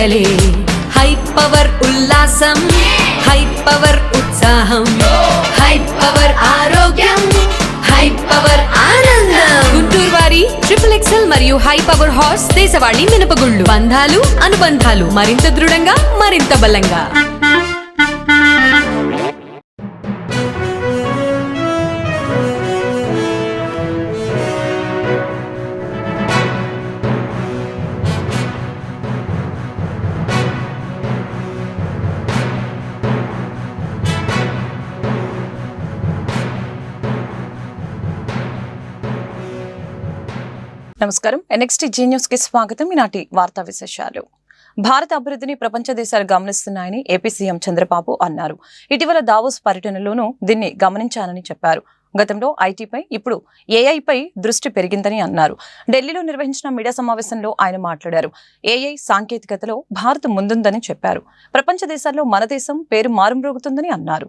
పండగలే high power ఉల్లాసం high power ఉత్సాహం high power ఆరోగ్యం హై పవర్ ఆనందం. గుంటూరు వారి XXL మరియు హై పవర్ హార్స్ దేశవాళీ మినపగుళ్ళు. బంధాలు అనుబంధాలు మరింత దృఢంగా మరింత బలంగా. నమస్కారం. NXT G News కి స్వాగతం. ఈనాటి వార్తా విశేషాలు. భారత అభివృద్ధిని ప్రపంచ దేశాలు గమనిస్తున్నాయని ఏపీ సీఎం చంద్రబాబు అన్నారు. ఇటీవల దావోస్ పర్యటనలోనూ దీన్ని గమనించానని చెప్పారు. గతంలో ఐటీపై ఇప్పుడు ఏఐపై దృష్టి పెరిగిందని అన్నారు. ఢిల్లీలో నిర్వహించిన మీడియా సమావేశంలో ఆయన మాట్లాడారు. ఏఐ సాంకేతికతలో భారత్ ముందుందని చెప్పారు. ప్రపంచ దేశాల్లో మన దేశం పేరు మారుమ్రోగుతుందని అన్నారు.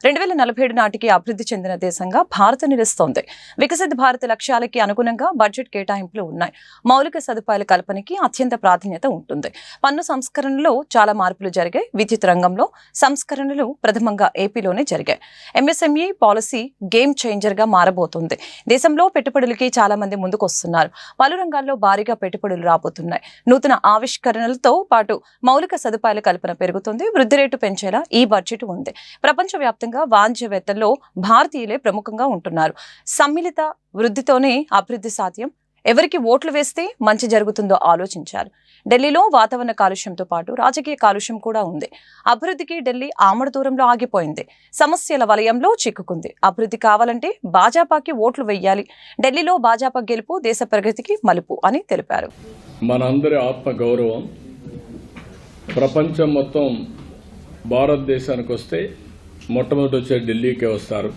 2047 నాటికి అభివృద్ధి చెందిన దేశంగా భారత్ నిలుస్తోంది. వికసిత భారత్ లక్ష్యాలకి అనుగుణంగా బడ్జెట్ కేటాయింపులు ఉన్నాయి. మౌలిక సదుపాయాల కల్పనకి అత్యంత ప్రాధాన్యత ఉంటుంది. పన్ను సంస్కరణలో చాలా మార్పులు జరిగాయి. విద్యుత్ రంగంలో సంస్కరణలు ప్రథమంగా ఏపీలోనే జరిగాయి. MSME పాలసీ గేమ్ చేంజర్ గా మారబోతుంది. దేశంలో పెట్టుబడులకి చాలా మంది ముందుకొస్తున్నారు. పలు రంగాల్లో భారీగా పెట్టుబడులు రాబోతున్నాయి. నూతన ఆవిష్కరణలతో పాటు మౌలిక సదుపాయాల కల్పన పెరుగుతుంది. వృద్ధి రేటు పెంచేలా ఈ బడ్జెట్ ఉంది. ప్రపంచవ్యాప్తంగా వాణిజ్యవేత్తల్లో భారతీయులే ప్రముఖంగా ఉంటున్నారు. సమ్మిళిత వృద్ధితోనే అభివృద్ధి సాధ్యం. ఎవరికి ఓట్లు వేస్తే మంచి జరుగుతుందో ఆలోచించాలి. ఢిల్లీలో వాతావరణ కాలుష్యంతో పాటు రాజకీయ కాలుష్యం కూడా ఉంది. అభివృద్ధికి ఢిల్లీ ఆమడ దూరంలో ఆగిపోయింది. సమస్యల వలయంలో చిక్కుకుంది. అభివృద్ధి కావాలంటే భాజపాకి ఓట్లు వెయ్యాలి. ఢిల్లీలో భాజపా గెలుపు దేశ ప్రగతికి మలుపు అని తెలిపారు. మనందరి ఆత్మ గౌరవం. ప్రపంచం మొత్తం భారతదేశానికి వస్తే మొట్టమొదటి వచ్చే ఢిల్లీకే వస్తారు.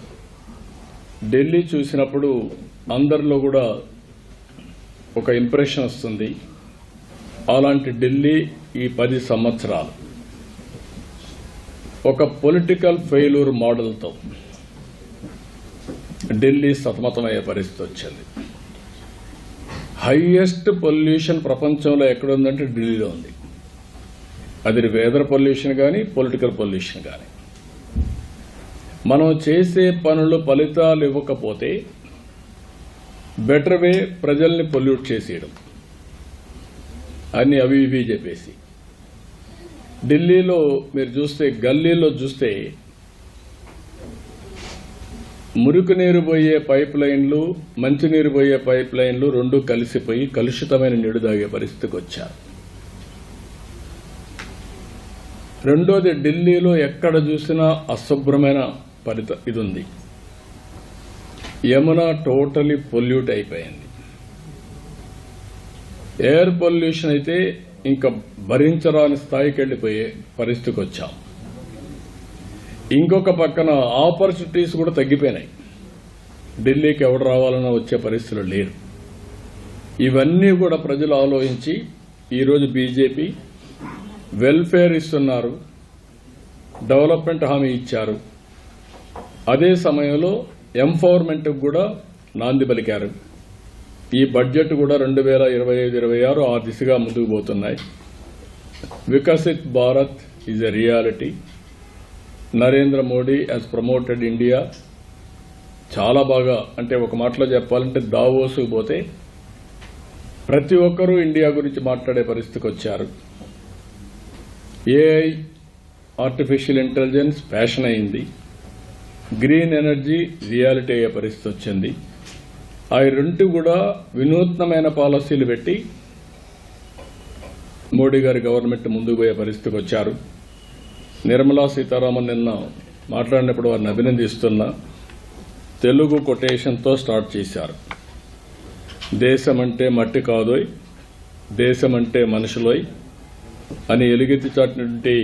ఢిల్లీ చూసినప్పుడు అందరిలో కూడా ఒక ఇంప్రెషన్ వస్తుంది. అలాంటి ఢిల్లీ ఈ 10 సంవత్సరాలు ఒక పొలిటికల్ ఫెయిల్యూర్ మోడల్తో ఢిల్లీ సతమతమయ్యే పరిస్థితి వచ్చింది. హైయెస్ట్ పొల్యూషన్ ప్రపంచంలో ఎక్కడుందంటే ఢిల్లీలో ఉంది. అది వెదర్ పొల్యూషన్ కానీ పొలిటికల్ పొల్యూషన్ కానీ. మనం చేసే పనులు ఫలితాలు ఇవ్వకపోతే బెటర్ వే ప్రజల్ని పొల్యూట్ చేసేయడం అన్ని అవి ఇవి చెప్పేసి. ఢిల్లీలో మీరు చూస్తే గల్లీలో చూస్తే మురికి నీరు పోయే పైప్ లైన్లు మంచినీరు పోయే పైప్ లైన్లు రెండు కలిసిపోయి కలుషితమైన నీరు తాగే పరిస్థితికి వచ్చారు. రెండోది, ఢిల్లీలో ఎక్కడ చూసినా అశుభ్రమైన ఇది ఉంది. యమున టోటలీ పొల్యూట్ అయిపోయింది. ఎయిర్ పొల్యూషన్ అయితే ఇంకా భరించరాని స్థాయికి వెళ్లిపోయే పరిస్థితికి వచ్చాం. ఇంకొక పక్కన ఆపర్చునిటీస్ కూడా తగ్గిపోయినాయి. ఢిల్లీకి ఎవడు రావాలన్నా వచ్చే పరిస్థితులు లేరు. ఇవన్నీ కూడా ప్రజలు ఆలోచించి ఈరోజు బీజేపీ వెల్ఫేర్ ఇస్తున్నారు, డెవలప్మెంట్ హామీ ఇచ్చారు. అదే సమయంలో ఎంపవర్మెంట్ కూడా నాంది పలికారు. ఈ బడ్జెట్ కూడా 2025-26 ఆ దిశగా ముందుకు పోతున్నాయి. Viksit Bharat is a reality. Narendra Modi has promoted India. చాలా బాగా, అంటే ఒక మాటలో చెప్పాలంటే దావోసుకు పోతే ప్రతి ఒక్కరూ ఇండియా గురించి మాట్లాడే పరిస్థితికి వచ్చారు. ఏఐ ఆర్టిఫిషియల్ ఇంటెలిజెన్స్ ఫ్యాషన్ అయింది. గ్రీన్ ఎనర్జీ రియాలిటీ అయ్యే పరిస్థితి వచ్చింది. ఆ రెండు కూడా వినూత్నమైన పాలసీలు పెట్టి మోడీ గారి గవర్నమెంట్ ముందుకు పోయే పరిస్థితికి వచ్చారు. నిర్మలా సీతారామన్ నిన్న మాట్లాడినప్పుడు వారిని అభినందిస్తున్నా. తెలుగు కొటేషన్తో స్టార్ట్ చేశారు. దేశమంటే మట్టి కాదోయ్, దేశమంటే మనుషులోయ్ అని ఎలుగెత్తి చాటినటువంటి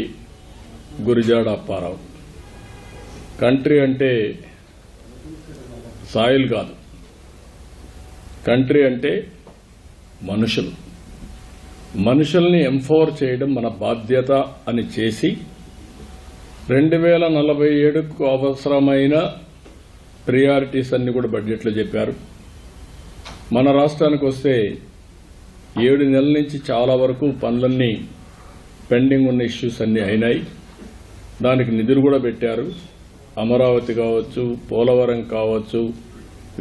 గురిజాడ అప్పారావు. కంట్రీ అంటే సాయిల్ కాదు, కంట్రీ అంటే మనుషులు. మనుషుల్ని ఎంపవర్ చేయడం మన బాధ్యత అని చేసి 2047కు అవసరమైన ప్రియారిటీస్ అన్ని కూడా బడ్జెట్లో చెప్పారు. మన రాష్ట్రానికి వస్తే 7 నెలల నుంచి చాలా వరకు పనులన్నీ పెండింగ్ ఉన్న ఇష్యూస్ అన్నీ అయినాయి. దానికి నిధులు కూడా పెట్టారు. అమరావతి కావచ్చు, పోలవరం కావచ్చు,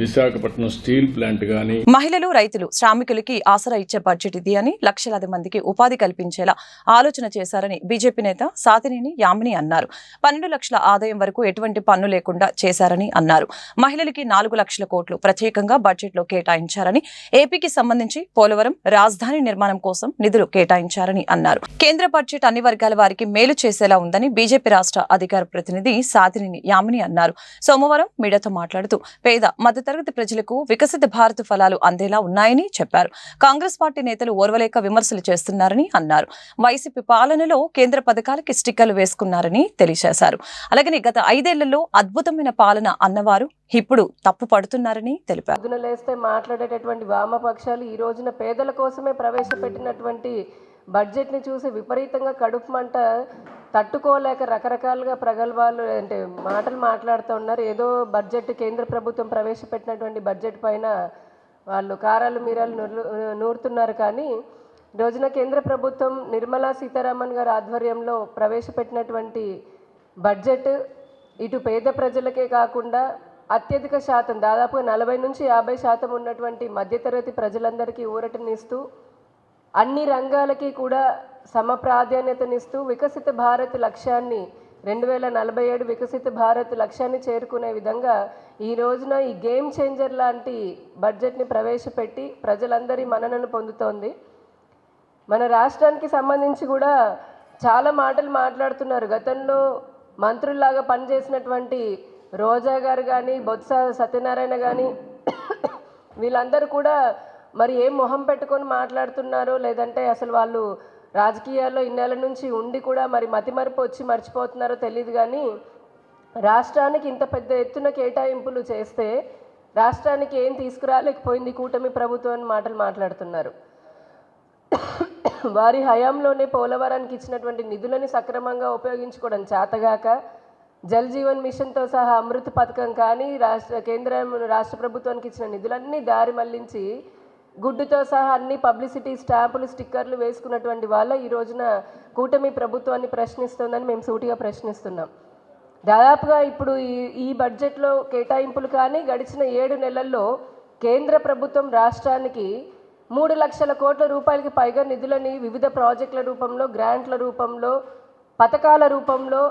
విశాఖపట్నం స్టీల్ ప్లాంట్ గాని. మహిళలు, రైతులు, శ్రామికులకి ఆసరా ఇచ్చే బడ్జెట్ ఇది అని లక్షలాది మందికి ఉపాధి కల్పించేలా ఆలోచన చేశారని బీజేపీ నేత సాతినేని యామిని అన్నారు. 12 లక్షల ఆదాయం వరకు ఎటువంటి పన్ను లేకుండా చేశారని అన్నారు. మహిళలకి 4 లక్షల కోట్లు ప్రత్యేకంగా బడ్జెట్ లో కేటాయించారని, ఏపీకి సంబంధించి పోలవరం రాజధాని నిర్మాణం కోసం నిధులు కేటాయించారని అన్నారు. కేంద్ర బడ్జెట్ అన్ని వర్గాల వారికి మేలు చేసేలా ఉందని బీజేపీ రాష్ట్ర అధికార ప్రతినిధి సాతినేని యామిని అన్నారు. సోమవారం మీడియాతో మాట్లాడుతూ పేద మధ్యతరగతి ప్రజలకు వికసిత భారత్ ఫలాలు అందేలా ఉన్నాయని చెప్పారు. కాంగ్రెస్ పార్టీ నేతలు ఓర్వలేక విమర్శలు చేస్తున్నారని అన్నారు. వైసీపీ పాలనలో కేంద్ర పథకాలకి స్టిక్కర్లు వేసుకున్నారని తెలియజేశారు. అలాగే గత 5 ఏళ్లలో అద్భుతమైన పాలన అన్నవారు ఇప్పుడు తప్పు పడుతున్నారని తెలిపారు. పొద్దునలేస్తే మాట్లాడేటటువంటి వామపక్షాలు ఈ రోజున పేదల కోసమే ప్రవేశపెట్టినటువంటి బడ్జెట్ని చూసి విపరీతంగా కడుపు మంట తట్టుకోలేక రకరకాలుగా ప్రగల్భాలు అంటే మాటలు మాట్లాడుతూ ఉన్నారు. ఏదో బడ్జెట్ కేంద్ర ప్రభుత్వం ప్రవేశపెట్టినటువంటి బడ్జెట్ పైన వాళ్ళు కారాలు మీరాలు నూరుతున్నారు. కానీ రోజున కేంద్ర ప్రభుత్వం నిర్మలా సీతారామన్ గారి ఆధ్వర్యంలో ప్రవేశపెట్టినటువంటి బడ్జెట్ ఇటు పేద ప్రజలకే కాకుండా అత్యధిక శాతం దాదాపు 40 నుంచి 50% ఉన్నటువంటి మధ్యతరగతి ప్రజలందరికీ ఊరటనిస్తూ అన్ని రంగాలకి కూడా సమ ప్రాధాన్యతనిస్తూ వికసిత భారత్ లక్ష్యాన్ని 2047 వికసిత భారత్ లక్ష్యాన్ని చేరుకునే విధంగా ఈ రోజున ఈ గేమ్ చేంజర్ లాంటి బడ్జెట్ని ప్రవేశపెట్టి ప్రజలందరి మన్ననను పొందుతోంది. మన రాష్ట్రానికి సంబంధించి కూడా చాలా మాటలు మాట్లాడుతున్నారు. గతంలో మంత్రుల్లాగా పనిచేసినటువంటి రోజా గారు కానీ, బొత్స సత్యనారాయణ కానీ వీళ్ళందరూ కూడా మరి ఏం మొహం పెట్టుకొని మాట్లాడుతున్నారో, లేదంటే అసలు వాళ్ళు రాజకీయాల్లో ఇన్నేళ్ల నుంచి ఉండి కూడా మరి మతిమరుపు వచ్చి మర్చిపోతున్నారో తెలియదు. కానీ రాష్ట్రానికి ఇంత పెద్ద ఎత్తున కేటాయింపులు చేస్తే రాష్ట్రానికి ఏం తీసుకురాలేకపోయింది కూటమి ప్రభుత్వం అని మాటలు మాట్లాడుతున్నారు. వారి హయాంలోనే పోలవరానికి ఇచ్చినటువంటి నిధులని సక్రమంగా ఉపయోగించుకోవడం చేతగాక జల్ జీవన్ మిషన్తో సహా అమృత్ పథకం కానీ రాష్ట్ర ప్రభుత్వానికి ఇచ్చిన నిధులన్నీ దారి మళ్లించి గుడ్డుతో సహా అన్ని పబ్లిసిటీ స్టాంపులు స్టిక్కర్లు వేసుకున్నటువంటి వాళ్ళ ఈ రోజున కూటమి ప్రభుత్వాన్ని ప్రశ్నిస్తుందని మేము సూటిగా ప్రశ్నిస్తున్నాం. దాదాపుగా ఇప్పుడు ఈ బడ్జెట్లో కేటాయింపులు కానీ గడిచిన 7 నెలల్లో కేంద్ర ప్రభుత్వం రాష్ట్రానికి 3 లక్షల కోట్ల రూపాయలకి పైగా నిధులని వివిధ ప్రాజెక్టుల రూపంలో, గ్రాంట్ల రూపంలో, పథకాల రూపంలో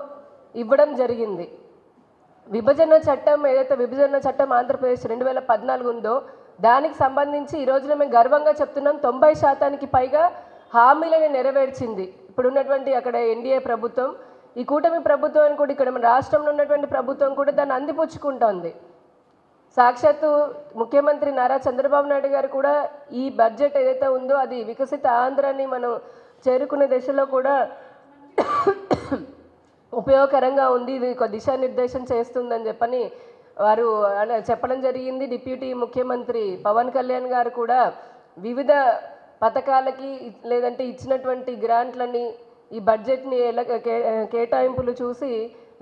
ఇవ్వడం జరిగింది. విభజన చట్టం ఏదైతే విభజన చట్టం ఆంధ్రప్రదేశ్ 2014 ఉందో దానికి సంబంధించి ఈ రోజున మేము గర్వంగా చెప్తున్నాం 90% పైగా హామీలను నెరవేర్చింది ఇప్పుడున్నటువంటి అక్కడ ఎన్డీఏ ప్రభుత్వం. ఈ కూటమి ప్రభుత్వాన్ని కూడా ఇక్కడ మన రాష్ట్రంలో ఉన్నటువంటి ప్రభుత్వం కూడా దాన్ని అందిపుచ్చుకుంటోంది. సాక్షాత్తు ముఖ్యమంత్రి నారా చంద్రబాబు నాయుడు గారు కూడా ఈ బడ్జెట్ ఏదైతే ఉందో అది వికసిత ఆంధ్రాని మనం చేరుకునే దశలో కూడా ఉపయోగకరంగా ఉంది, ఇది ఒక దిశానిర్దేశం చేస్తుందని చెప్పని వారు చెప్పడం జరిగింది. డిప్యూటీ ముఖ్యమంత్రి పవన్ కళ్యాణ్ గారు కూడా వివిధ పథకాలకి లేదంటే ఇచ్చినటువంటి గ్రాంట్లని ఈ బడ్జెట్ని కేటాయింపులు చూసి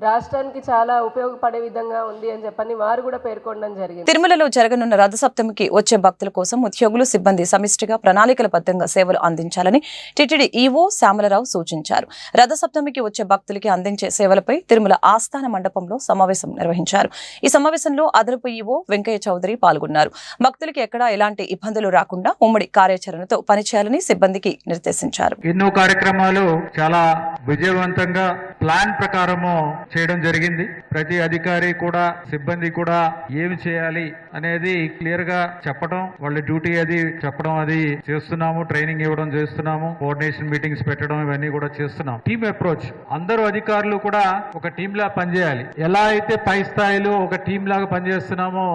రాష్ట్రానికి చాలా ఉపయోగపడే విధంగా ఉంది అని చెప్పని వారు కూడా పేర్కొనడం జరిగింది. తిరుమలలో జరగనున్న రథసప్తమికి వచ్చే భక్తుల కోసం ఉద్యోగులు, సిబ్బంది సమిష్టిగా ప్రణాళికలబద్ధంగా సేవలు అందించాలని టీటీడీ ఈవో శ్యామలరావు సూచించారు. రథసప్తమికి వచ్చే భక్తులకి అందించే సేవలపై తిరుమల ఆస్థాన మండపంలో సమావేశం నిర్వహించారు. ఈ సమావేశంలో అదనపు ఈవో వెంకయ్య చౌదరి పాల్గొన్నారు. భక్తులకి ఎక్కడా ఎలాంటి ఇబ్బందులు రాకుండా ఉమ్మడి కార్యాచరణతో పనిచేయాలని సిబ్బందికి నిర్దేశించారు. ఎన్నో కార్యక్రమాలు చాలా విజయవంతంగా ప్లాన్ ప్రకారము చేయడం జరిగింది. ప్రతి అధికారి కూడా సిబ్బంది కూడా ఏమి చేయాలి అనేది క్లియర్ గా చెప్పడం, వాళ్ళ డ్యూటీ అది చెప్పడం అది చేస్తున్నాము. ట్రైనింగ్ ఇవ్వడం చేస్తున్నాము. కోఆర్డినేషన్ మీటింగ్స్ పెట్టడం ఇవన్నీ కూడా చేస్తున్నాం. టీమ్ అప్రోచ్, అందరూ అధికారులు కూడా ఒక టీమ్ లా పనిచేయాలి. ఎలా అయితే పై స్థాయిలో ఒక టీమ్ లాగా పనిచేస్తున్నామో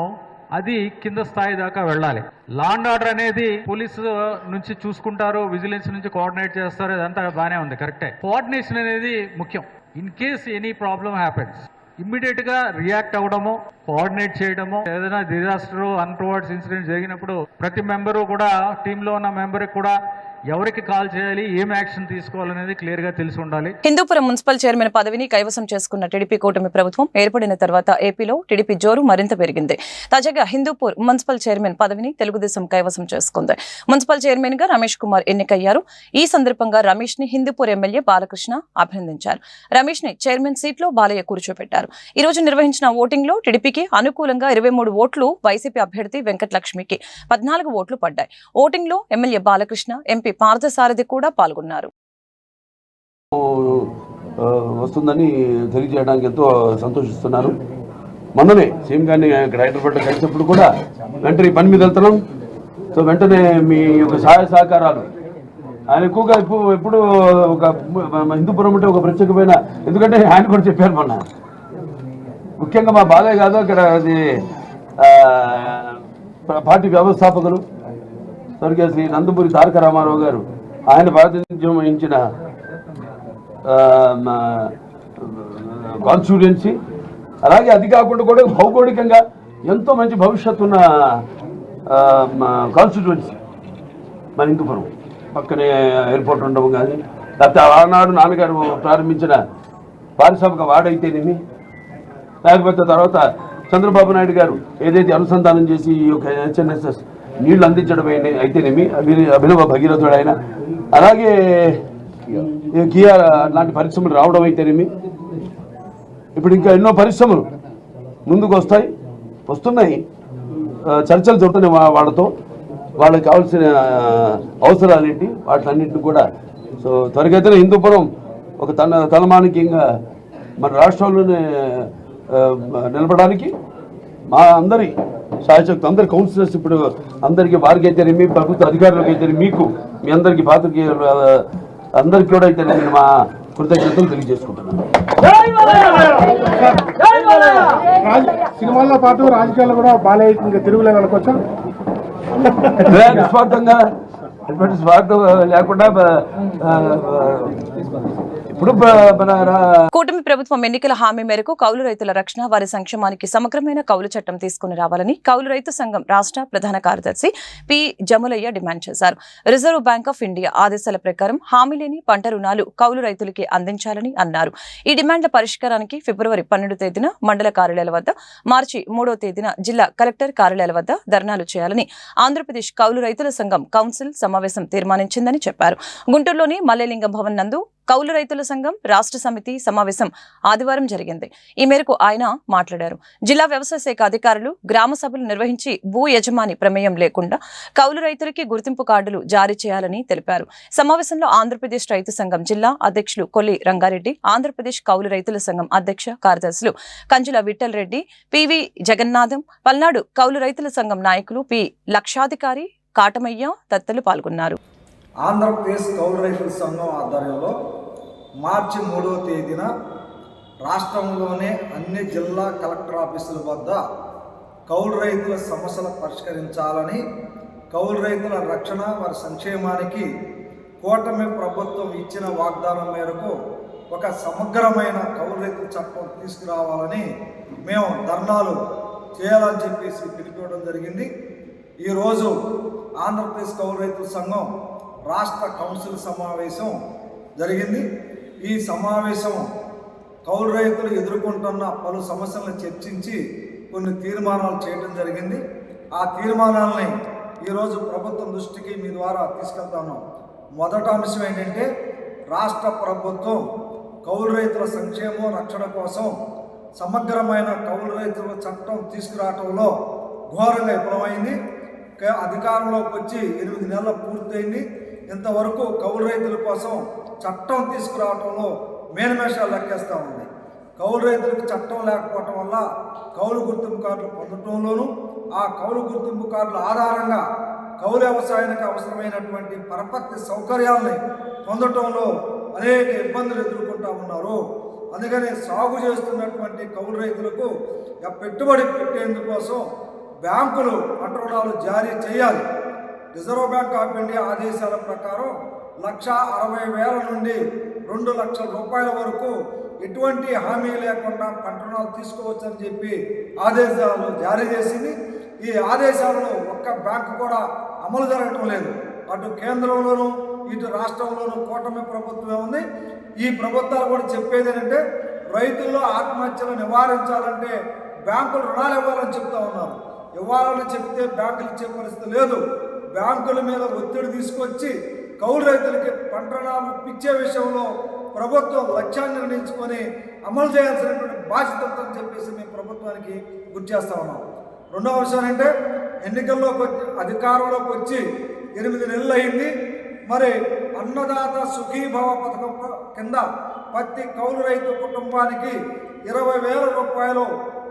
అది కింద స్థాయి దాకా వెళ్ళాలి. లా అండ్ ఆర్డర్ అనేది పోలీసు నుంచి చూసుకుంటారు, విజిలెన్స్ నుంచి కోఆర్డినేట్ చేస్తారు, ఇదంతా బాగానే ఉంది, కరెక్టే. కోఆర్డినేషన్ అనేది ముఖ్యం. In case any problem happens, ఇమ్మీడియట్గా రియాక్ట్ అవ్వడము, కోఆర్డినేట్ చేయడము, ఏదైనా డిజాస్టర్ అన్ప్రూవర్డ్స్ ఇన్సిడెంట్ జరిగినప్పుడు ప్రతి మెంబరు కూడా, టీంలో ఉన్న మెంబర్కి కూడా ఎవరికి కాల్ చేయాలి, ఏం యాక్షన్ తీసుకోవాలనేది క్లియర్గా తెలిసి ఉండాలి. హిందూపురం మున్సిపల్ చైర్మన్ పదవిని కైవసం చేసుకున్న టీడీపీ కూటమి ప్రభుత్వం ఏర్పడిన తర్వాత ఏపీలో టీడీపీ జోరు మరింత పెరిగింది. తాజాగా హిందూపూర్ మున్సిపల్ చైర్మన్ పదవిని తెలుగుదేశం కైవసం చేసుకుంది. మున్సిపల్ చైర్మన్ గా రమేష్ కుమార్ ఎన్నికయ్యారు. ఈ సందర్భంగా రమేష్ ని హిందూపూర్ ఎమ్మెల్యే బాలకృష్ణ అభినందించారు. రమేష్ ని చైర్మన్ సీట్లో బాలయ్య కూర్చోబెట్టారు. ఈ రోజు నిర్వహించిన ఓటింగ్ లో టీడీపీకి అనుకూలంగా 23 ఓట్లు, వైసీపీ అభ్యర్థి వెంకటలక్ష్మికి 14 ఓట్లు పడ్డాయి. ఓటింగ్ లో ఎమ్మెల్యే బాలకృష్ణ, ఎంపీ పార్థసారథి కూడా పాల్గొన్నారు. వస్తుందని తెలియజేయడానికి ఎంతో సంతోషిస్తున్నాను. మొన్ననే సీఎం గారిని ఇక్కడ హైదరాబాద్లో కలిసినప్పుడు కూడా వెంటనే పని మీద వెళ్తున్నాం. సో వెంటనే మీ యొక్క సహాయ సహకారాలు ఆయన ఎక్కువగా ఎప్పుడు ఒక హిందూపురం అంటే ఒక ప్రత్యేకమైన, ఎందుకంటే ఆయన కూడా చెప్పారు మొన్న, ముఖ్యంగా మా బాలయ్య కాదు అక్కడ అది పార్టీ వ్యవస్థాపకులు స్వర్గీయ శ్రీ నందమూరి తారక రామారావు గారు, ఆయన ప్రాతినిధ్యం వహించిన కాన్స్టిట్యూయెన్సీ, అలాగే అది కాకుండా కూడా భౌగోళికంగా ఎంతో మంచి భవిష్యత్తు ఉన్న కాన్స్టిట్యూయెన్సీ మన హిందూపురం. పక్కనే ఎయిర్పోర్ట్ ఉండడం కానీ, లేకపోతే ఆనాడు నాన్నగారు ప్రారంభించిన పారిశ్రామిక వాడైతేనేమి, లేకపోతే తర్వాత చంద్రబాబు నాయుడు గారు ఏదైతే అనుసంధానం చేసి ఈ యొక్క హెచ్ఎన్ఎస్ఎస్ నీళ్లు అందించడం అయితేనేమి, అభినవ భగీరథుడు ఆయన, అలాగే కియా లాంటి పరిశ్రమలు రావడం అయితేనేమి, ఇప్పుడు ఇంకా ఎన్నో పరిశ్రమలు ముందుకు వస్తున్నాయి. చర్చలు జరుగుతున్నాయి వాళ్ళతో, వాళ్ళకి కావాల్సిన అవసరాలు ఏంటి, వాటిలన్నింటినీ కూడా. సో త్వరగతిన హిందూపురం ఒక తలమానికంగా మన రాష్ట్రంలోనే నిలబడడానికి మా అందరి శాయశక్తి, అందరి కౌన్సిలర్స్, ఇప్పుడు అందరికీ వారికి అయితేనేమి, ప్రభుత్వ అధికారులకు అయితే, మీకు మీ అందరికీ పాత్రికేయులు అందరికీ కూడా అయితే నేను మా కృతజ్ఞతలు తెలియజేసుకుంటున్నాను. సినిమాల్లో పాటు రాజకీయాల్లో కూడా బాలయ్య ఇంకా తిరుగులేదు అనుకోవచ్చా? నిస్వార్థంగా ఎటువంటి స్వార్థం లేకుండా ఇప్పుడు కూటమి ప్రభుత్వం ఎన్నికల హామీ మేరకు కౌలు రైతుల రక్షణ, వారి సంక్షేమానికి సమగ్రమైన కౌలు చట్టం తీసుకుని రావాలని కౌలు రైతు సంఘం రాష్ట్ర ప్రధాన కార్యదర్శి పి జములయ్య డిమాండ్ చేశారు. రిజర్వ్ బ్యాంక్ ఆఫ్ ఇండియా ఆదేశాల ప్రకారం హామీ లేని పంట రుణాలు కౌలు రైతులకి అందించాలని అన్నారు. ఈ డిమాండ్ల పరిష్కారానికి ఫిబ్రవరి 12 తేదీన మండల కార్యాలయాల వద్ద, మార్చి 3వ తేదీన జిల్లా కలెక్టర్ కార్యాలయాల వద్ద ధర్నాలు చేయాలని ఆంధ్రప్రదేశ్ కౌలు రైతుల సంఘం కౌన్సిల్ సమావేశం తీర్మానించిందని చెప్పారు. గుంటూరులోని మల్లెలింగం భవన్ నందు కౌలు రైతుల సంఘం రాష్ట్ర సమితి సమావేశం ఆదివారం జరిగింది. ఈ మేరకు ఆయన మాట్లాడారు. జిల్లా వ్యవసాయ శాఖ అధికారులు గ్రామ సభలు నిర్వహించి భూ యజమాని ప్రమేయం లేకుండా కౌలు రైతులకి గుర్తింపు కార్డులు జారీ చేయాలని తెలిపారు. సమావేశంలో ఆంధ్రప్రదేశ్ రైతు సంఘం జిల్లా అధ్యక్షులు కొల్లి రంగారెడ్డి, ఆంధ్రప్రదేశ్ కౌలు రైతుల సంఘం అధ్యక్ష కార్యదర్శులు కంజుల విఠల్ రెడ్డి, పివి జగన్నాథం, పల్నాడు కౌలు రైతుల సంఘం నాయకులు పి లక్షాధికారి, కాటమయ్య తదితరులు పాల్గొన్నారు. ఆంధ్రప్రదేశ్ కౌలు రైతుల సంఘం ఆధ్వర్యంలో మార్చి 3వ తేదీన రాష్ట్రంలోనే అన్ని జిల్లా కలెక్టర్ ఆఫీసుల వద్ద కౌలు రైతుల సమస్యలు పరిష్కరించాలని, కౌలు రైతుల రక్షణ, వారి సంక్షేమానికి కూటమి ప్రభుత్వం ఇచ్చిన వాగ్దానం మేరకు ఒక సమగ్రమైన కౌలు రైతుల చట్టం తీసుకురావాలని మేము ధర్నాలు చేయాలని చెప్పేసి పిలిపివ్వడం జరిగింది. ఈరోజు ఆంధ్రప్రదేశ్ కౌలు రైతుల సంఘం రాష్ట్ర కౌన్సిల్ సమావేశం జరిగింది. ఈ సమావేశం కౌలు రైతులు ఎదుర్కొంటున్న పలు సమస్యలను చర్చించి కొన్ని తీర్మానాలు చేయడం జరిగింది. ఆ తీర్మానాలని ఈరోజు ప్రభుత్వం దృష్టికి మీ ద్వారా తీసుకెళ్తాను. మొదటి అంశం ఏంటంటే, రాష్ట్ర ప్రభుత్వం కౌలు రైతుల సంక్షేమం, రక్షణ కోసం సమగ్రమైన కౌలు రైతుల చట్టం తీసుకురావడంలో ఘోరంగా విఫలమైంది. అధికారంలోకి వచ్చి 8 నెలలు పూర్తయింది. ఇంతవరకు కౌలు రైతుల కోసం చట్టం తీసుకురావడంలో మేనమేషాలు లెక్కేస్తూ ఉంది. కౌలు రైతులకు చట్టం లేకపోవటం వల్ల కౌలు గుర్తింపు కార్డులు పొందటంలోనూ, ఆ కౌలు గుర్తింపు కార్డుల ఆధారంగా కౌలు వ్యవసాయానికి అవసరమైనటువంటి పరపతి సౌకర్యాలని పొందటంలో అనేక ఇబ్బందులు ఎదుర్కొంటూ ఉన్నారు. అందుకని సాగు చేస్తున్నటువంటి కౌలు రైతులకు పెట్టుబడి పెట్టేందుకోసం బ్యాంకులు పంట రుణాలు జారీ చేయాలి. రిజర్వ్ బ్యాంక్ ఆఫ్ ఇండియా ఆదేశాల ప్రకారం 1,60,000 నుండి 2 లక్షల రూపాయల వరకు ఎటువంటి హామీ లేకుండా పంట రుణాలు తీసుకోవచ్చని చెప్పి ఆదేశాలు జారీ చేసింది. ఈ ఆదేశాలను ఒక్క బ్యాంకు కూడా అమలు జరగటం లేదు. అటు కేంద్రంలోనూ ఇటు రాష్ట్రంలోనూ కూటమి ప్రభుత్వమే ఉంది. ఈ ప్రభుత్వాలు కూడా చెప్పేది ఏంటంటే రైతుల్లో ఆత్మహత్యలు నివారించాలంటే బ్యాంకులు రుణాలు ఇవ్వాలని చెప్తా ఉన్నారు. ఇవ్వాలని చెప్తే బ్యాంకులు ఇచ్చే పరిస్థితి లేదు. బ్యాంకుల మీద ఒత్తిడి తీసుకొచ్చి కౌలు రైతులకి పంట రుణాలు ఇచ్చే విషయంలో ప్రభుత్వం లక్ష్యాన్ని నిర్ణయించుకొని అమలు చేయాల్సినటువంటి బాధ్యత ఉందని చెప్పేసి మేము ప్రభుత్వానికి గుర్తు చేస్తా ఉన్నాం. రెండవ విషయం అంటే ఎన్నికల్లోకి వచ్చి అధికారంలోకి వచ్చి 8 నెలలు అయింది. మరి అన్నదాత సుఖీభవ పథకం కింద ప్రతి కౌలు రైతు కుటుంబానికి 20,000 రూపాయలు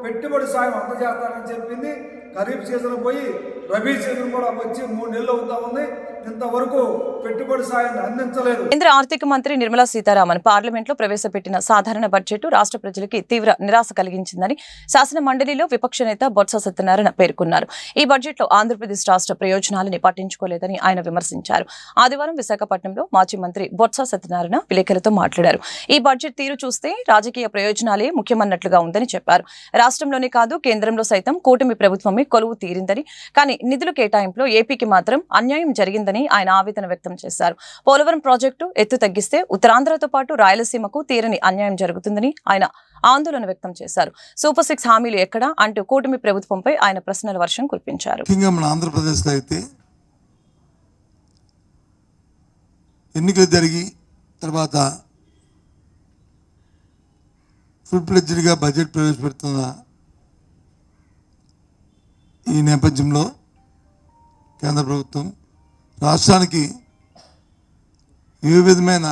పెట్టుబడి సాయం అందజేస్తానని చెప్పింది. ఖరీఫ్ సీజన్ పోయి రబీ సీజన్ కూడా వచ్చి 3 నెలలు అవుతా ఉంది. ఇంతవరకు పెట్టుబడి సాయాన్ని అందించలేదు. కేంద్ర ఆర్థిక మంత్రి నిర్మలా సీతారామన్ పార్లమెంట్లో ప్రవేశపెట్టిన సాధారణ బడ్జెట్ రాష్ట్ర ప్రజలకి తీవ్ర నిరాశ కలిగించిందని శాసన మండలిలో విపక్ష నేత బొత్స సత్యనారాయణ పేర్కొన్నారు. ఈ బడ్జెట్లో ఆంధ్రప్రదేశ్ రాష్ట్ర ప్రయోజనాలని పట్టించుకోలేదని ఆయన విమర్శించారు. ఆదివారం విశాఖపట్నంలో మాజీ మంత్రి బొత్స సత్యనారాయణ విలేకరులతో మాట్లాడారు. ఈ బడ్జెట్ తీరు చూస్తే రాజకీయ ప్రయోజనాలే ముఖ్యమన్నట్లుగా ఉందని చెప్పారు. రాష్ట్రంలోనే కాదు కేంద్రంలో సైతం కూటమి ప్రభుత్వమే కొలువు తీరిందని, కానీ నిధుల కేటాయింపులో ఏపీకి మాత్రం అన్యాయం జరిగిందని ఆయన ఆవేదన వ్యక్తం చేశారు. పోలవరం ప్రాజెక్టు ఎత్తు తగ్గిస్తే ఉత్తరాంధ్రతో పాటు రాయలసీమకు తీరని అన్యాయం జరుగుతుందని ఆయన ఆందోళన వ్యక్తం చేశారు. సూపర్ 6 హామీలు ఎక్కడా అంటూ కూటమి ప్రభుత్వంపై ఆయన ప్రశ్నల వర్షం కురిపించారు. ముఖ్యంగా మన ఆంధ్రప్రదేశ్లో అయితే ఎన్నికలు జరిగి తర్వాత ఫుల్ ఫ్లెడ్జ్డ్గా బడ్జెట్ ప్రవేశపెడుతున్న ఈ నేపథ్యంలో కేంద్ర ప్రభుత్వం రాష్ట్రానికి ఏ విధమైన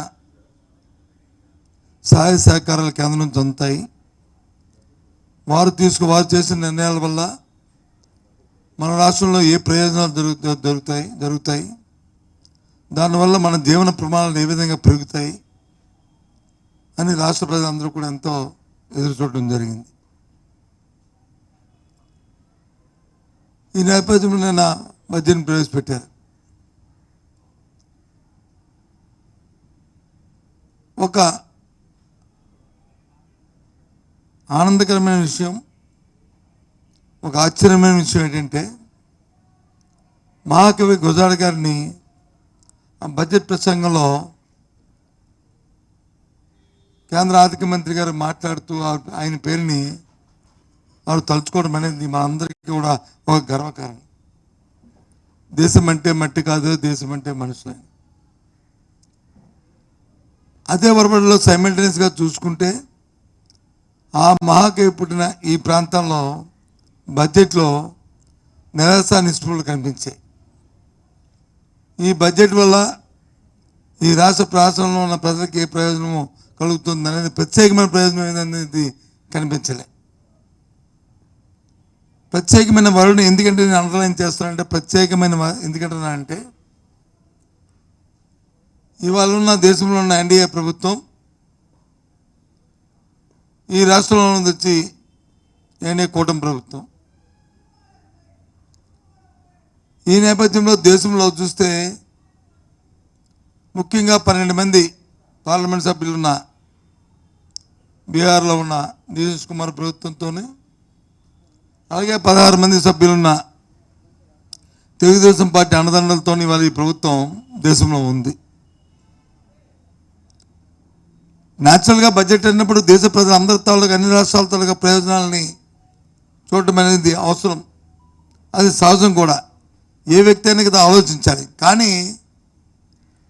సహాయ సహకారాలు కేంద్రం నుంచి అందుతాయి. వారు చేసిన నిర్ణయాల వల్ల మన రాష్ట్రంలో ఏ ప్రయోజనాలు జరుగుతాయి, దానివల్ల మన జీవన ప్రమాణాలు ఏ విధంగా పెరుగుతాయి అని రాష్ట్ర ప్రజలందరూ కూడా ఎంతో ఎదురు చూడడం జరిగింది. ఈ నేపథ్యంలో నేను బడ్జెట్ని ప్రవేశపెట్టారు. ఒక ఆనందకరమైన విషయం, ఒక ఆశ్చర్యమైన విషయం ఏంటంటే మహాకవి గురజాడ గారిని ఆ బడ్జెట్ ప్రసంగంలో కేంద్ర ఆర్థిక మంత్రి గారు మాట్లాడుతూ ఆయన పేరుని వారు తలుచుకోవడం అనేది మనందరికీ కూడా ఒక గర్వకారణం. దేశం అంటే మట్టి కాదు, దేశం అంటే మనుషులే. అదే వరవడిలో సైమల్టేనియస్గా చూసుకుంటే ఆ మహాకవి పుట్టిన ఈ ప్రాంతంలో బడ్జెట్లో నిరాశ నిస్పృహలు కనిపించాయి. ఈ బడ్జెట్ వల్ల ఈ రాష్ట్ర ప్రాంతంలో ఉన్న ప్రజలకు ఏ ప్రయోజనము కలుగుతుంది అనేది ప్రత్యేకమైన ప్రయోజనం ఏదనేది కనిపించలే. ప్రత్యేకమైన వరుణ్ ఎందుకంటే నేను అండర్లైన్ చేస్తానంటే ప్రత్యేకమైన ఎందుకంటే ఇవాళ ఉన్న దేశంలో ఉన్న ఎన్డీఏ ప్రభుత్వం ఈ రాష్ట్రంలో వచ్చి ఎన్డీఏ కూటమి ప్రభుత్వం. ఈ నేపథ్యంలో దేశంలో చూస్తే ముఖ్యంగా 12 మంది పార్లమెంట్ సభ్యులు ఉన్న బీహార్లో ఉన్న నితీష్ కుమార్ ప్రభుత్వంతో, అలాగే 16 మంది సభ్యులున్న తెలుగుదేశం పార్టీ అండదండలతో ఇవాళ ఈ ప్రభుత్వం దేశంలో ఉంది. న్యాచురల్గా బడ్జెట్ అన్నప్పుడు దేశ ప్రజలు అందరి తాలూకా అన్ని రాష్ట్రాల తాలూకా ప్రయోజనాలని చూడటం అనేది అవసరం, అది సహజం కూడా. ఏ వ్యక్తి అయినా కదా ఆలోచించాలి, కానీ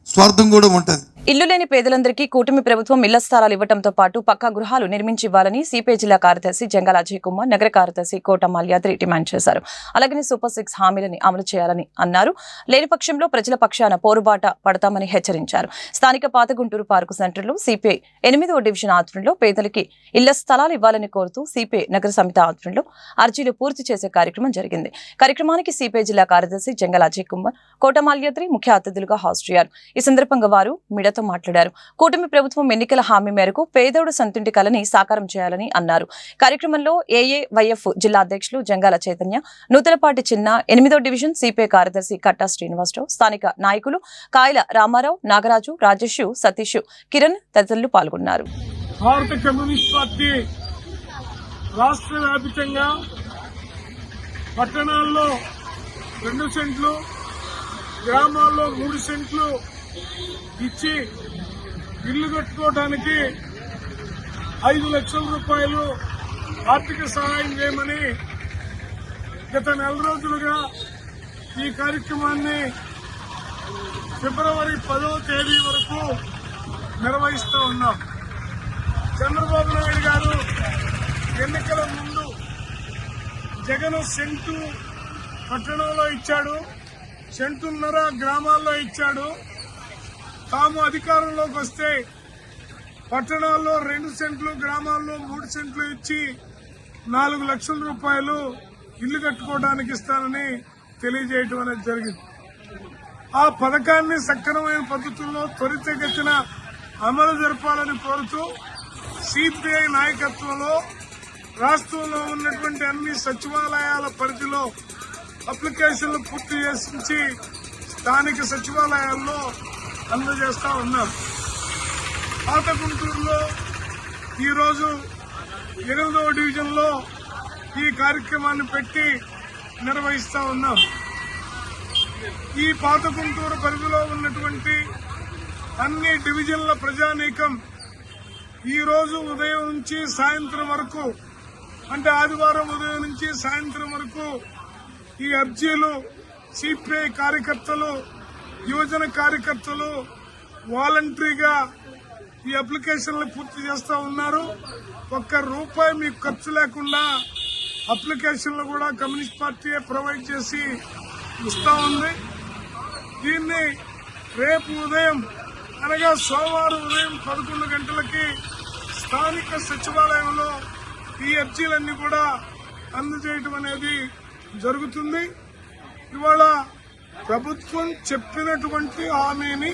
స్వార్థం కూడా ఉంటుంది. ఇల్లు లేని పేదలందరికీ కూటమి ప్రభుత్వం ఇళ్ల స్థలాలు ఇవ్వడంతో పాటు పక్కా గృహాలు నిర్మించి ఇవ్వాలని సిపిఐ జిల్లా కార్యదర్శి జంగాల అజయ్ కుమార్, నగర కార్యదర్శి కోట మాల్యాద్రి డిమాండ్ చేశారు. అలాగనే సూపర్ 6 హామీలని అమలు చేయాలని అన్నారు. లేని పక్షంలో ప్రజల పక్షాన పోరుబాట పడతామని హెచ్చరించారు. స్థానిక పాత గుంటూరు పార్కు సెంటర్లో సిపిఐ 8వ డివిజన్ ఆధ్వర్యంలో పేదలకి ఇళ్ల స్థలాలు ఇవ్వాలని కోరుతూ సిపిఐ నగర సమితి ఆధ్వర్యంలో అర్జీలు పూర్తి చేసే కార్యక్రమం జరిగింది. కార్యక్రమానికి సిపిఐ జిల్లా కార్యదర్శి జంగాల అజయ్ కుమార్, కోట మాల్యాద్రి ముఖ్య అతిథులుగా హాజరయ్యారు. ఈ సందర్భంగా వారు మీడియాతో మాట్లాడారు. కూటమి ప్రభుత్వం ఎన్నికల హామీ మేరకు పేదోడు సంతుంటి కలని సాకారం చేయాలని అన్నారు. కార్యక్రమంలో ఏఏవైఎఫ్ జిల్లా అధ్యక్షులు జంగాల చైతన్య, నూతలపాటి చిన్న, 8వ డివిజన్ సిపిఐ కార్యదర్శి కట్టా శ్రీనివాసరావు, స్థానిక నాయకులు కాయల రామారావు, నాగరాజు, రాజేష్, సతీష్, కిరణ్ తదితరులు పాల్గొన్నారు. భారత కమ్యూనిస్ట్ పార్టీ రాష్ట్ర వ్యాప్తంగా పట్టణాల్లో 2 సెంట్లు, గ్రామాల్లో 3 సెంట్లు ఇచ్చి ఇల్లు కట్టుకోవడానికి 5 లక్షల రూపాయలు ఆర్థిక సహాయం చేయమని గత 4 రోజులుగా ఈ కార్యక్రమాన్ని ఫిబ్రవరి 10వ తేదీ వరకు నిర్వహిస్తూ ఉన్నాం. చంద్రబాబు నాయుడు గారు ఎన్నికల ముందు జగన్ సెంటు పట్టణంలో ఇచ్చాడు, సెంటున్నర గ్రామాల్లో ఇచ్చాడు. తాము అధికారంలోకి వస్తే పట్టణాల్లో 2 సెంట్లు, గ్రామాల్లో 3 సెంట్లు ఇచ్చి 4 లక్షల రూపాయలు ఇల్లు కట్టుకోవడానికి ఇస్తానని తెలియజేయడం అనేది జరిగింది. ఆ పథకాన్ని సక్రమైన పద్ధతుల్లో త్వరితగతిన అమలు జరపాలని కోరుతూ సిపిఐ నాయకత్వంలో రాష్ట్రంలో ఉన్నటువంటి అన్ని సచివాలయాల పరిధిలో అప్లికేషన్లు పూర్తి చేసి స్థానిక సచివాలయాల్లో అందజేస్తా ఉన్నాం. పాత గుంటూరులో ఈరోజు 8వ డివిజన్లో ఈ కార్యక్రమాన్ని పెట్టి నిర్వహిస్తా ఉన్నాం. ఈ పాత గుంటూరు పరిధిలో ఉన్నటువంటి అన్ని డివిజన్ల ప్రజానీకం ఈ రోజు ఉదయం నుంచి సాయంత్రం వరకు, అంటే ఆదివారం ఉదయం నుంచి సాయంత్రం వరకు ఈ అర్జీలు సిపిఐ కార్యకర్తలు, యువజన కార్యకర్తలు వాలంటరీగా ఈ అప్లికేషన్లు పూర్తి చేస్తా ఉన్నారు. ₹1 మీకు ఖర్చు లేకుండా అప్లికేషన్లు కూడా కమ్యూనిస్ట్ పార్టీ ప్రొవైడ్ చేసి ఇస్తా ఉంది. దీన్ని రేపు ఉదయం అనగా సోమవారం ఉదయం 11 గంటలకి స్థానిక సచివాలయంలో ఈ అర్జీలన్నీ కూడా అందజేయడం అనేది జరుగుతుంది. ఇవాళ ప్రభుత్వం చెప్పినటువంటి హామీని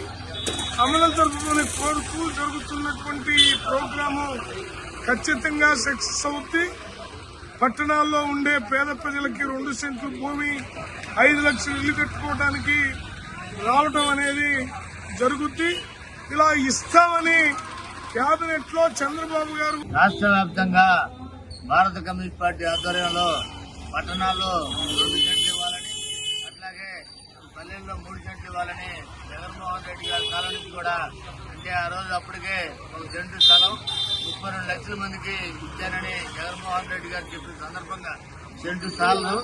అమలు జరుపుకుని కోరుతూ జరుగుతున్నటువంటి ఈ ప్రోగ్రాము ఖచ్చితంగా సక్సెస్ అవుతుంది. పట్టణాల్లో ఉండే పేద ప్రజలకి 2 సెంట్లు భూమి, 5 లక్షలు ఇల్లు కట్టుకోవడానికి రావడం అనేది జరుగుద్ది. ఇలా ఇస్తామని కేబినెట్ లో చంద్రబాబు గారు రాష్ట్ర వ్యాప్తంగా భారత కమ్యూనిస్ట్ పార్టీ ఆధ్వర్యంలో పట్టణాల్లో 2 సెంట్లు ఇవ్వాలని, అట్లాగే పల్లెల్లో 3 సెంట్లు ఇవ్వాలని జగన్మోహన్ రెడ్డి గారి కాలం నుంచి కూడా, అంటే ఆ రోజు అప్పటికే 1 సెంటు స్థలం 32 లక్షల మందికి ఇచ్చానని జగన్మోహన్ రెడ్డి గారు చెప్పిన సందర్భంగా సెంటు స్థలాలు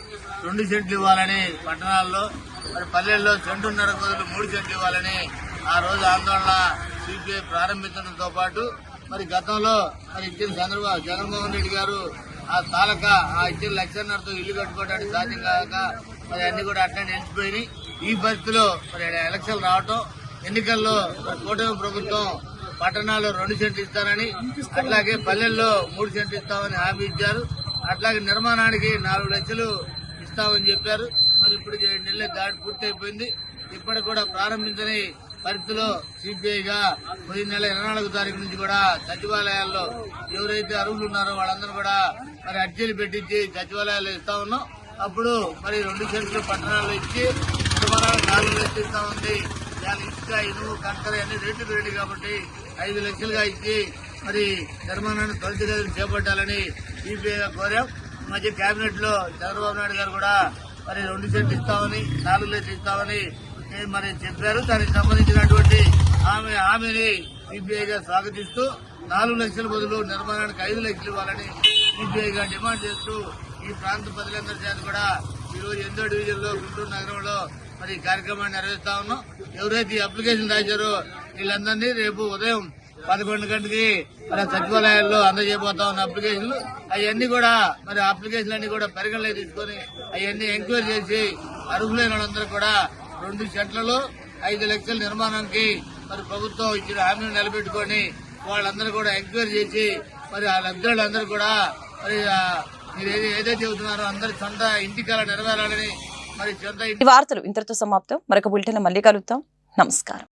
2 సెంట్లు ఇవ్వాలని పట్టణాల్లో, మరి పల్లెల్లో సెంటున్నర బదులు 3 సెంట్లు ఇవ్వాలని ఆ రోజు ఆందోళన సిపిఐ ప్రారంభించడంతో పాటు మరి గతంలో మరి ఇచ్చిన జగన్మోహన్ రెడ్డి గారు ఆ తాలక ఆ ఇచ్చిన 1.5 లక్షలతో ఇల్లు కట్టుకోవడానికి సాధ్యం కాక మరి అన్ని కూడా అట్లా నిలిచిపోయినాయి. ఈ పరిస్థితిలో మరి ఎలక్షన్లు రావటం, ఎన్నికల్లో కూటమి ప్రభుత్వం పట్టణాల్లో 2 సెంట్లు ఇస్తానని, అట్లాగే పల్లెల్లో 3 సెంట్లు ఇస్తామని హామీ ఇచ్చారు. అట్లాగే నిర్మాణానికి 4 లక్షలు ఇస్తామని చెప్పారు. మరి ఇప్పుడు 7 నెలల దాడి పూర్తి అయిపోయింది. ఇప్పటికి కూడా ప్రారంభించని పరిస్థితిలో సిపిఐగా పోయిన నెల 24వ తారీఖు నుంచి కూడా సచివాలయాల్లో ఎవరైతే అర్హులు ఉన్నారో వాళ్ళందరూ కూడా మరి అర్జీలు పెట్టించి సచివాలయాల్లో ఇస్తా ఉన్నాం. అప్పుడు మరి 2 సెంట్లు పట్టణాల్లో ఇచ్చి నిర్మాణాలు 4 లక్షలు ఇస్తా ఉంది. దాని ఇసుక, ఇనుము, కంకర అన్ని రేట్లు పెరిగింది కాబట్టి 5 లక్షలుగా ఇచ్చి మరి నిర్మాణాన్ని త్వరితగతిన చేపట్టాలని సిపిఐగా కోరాం. ఈ మధ్య కేబినెట్ లో చంద్రబాబు నాయుడు గారు కూడా మరి 2 సెంట్లు ఇస్తామని, 4 లక్షలు ఇస్తామని మరి చెప్పారు. దానికి సంబంధించినటువంటి హామీని సిపిఐగా స్వాగతిస్తూ 4 లక్షల బదులు నిర్మాణానికి 5 లక్షలు ఇవ్వాలని సిపిఐగా డిమాండ్ చేస్తూ ఈ ప్రాంత ప్రజలందరి చేత కూడా ఈరోజు 8వ డివిజన్ లో గుంటూరు నగరంలో మరి ఈ కార్యక్రమాన్ని నిర్వహిస్తా ఉన్నాం. ఎవరైతే అప్లికేషన్ రాశారో వీళ్ళందరినీ రేపు ఉదయం 11 గంటకి మరి సచివాలయాల్లో అందజేయబోతా ఉన్న అప్లికేషన్లు అవన్నీ కూడా మరి అప్లికేషన్లు అన్ని కూడా పరిగణలోకి తీసుకొని అవన్నీ ఎంక్వైరీ చేసి అర్హులైన వాళ్ళందరూ కూడా 2 సెంట్లలో 5 లక్షల నిర్మాణానికి మరి ప్రభుత్వం ఇచ్చిన హామీని నిలబెట్టుకొని వాళ్ళందరూ కూడా ఎంక్వైరీ చేసి మరి ఆ లబ్ధిదారులందరూ కూడా మరి మీరు ఏదైతే చెబుతున్నారో అందరి సొంత ఇంటికాల నెరవేరాలని మరి సొంత ఈ వార్తలు ఇంతటితో సమాప్తం. మరొక బులెటిన్ మళ్ళీ కలుద్దాం. నమస్కారం.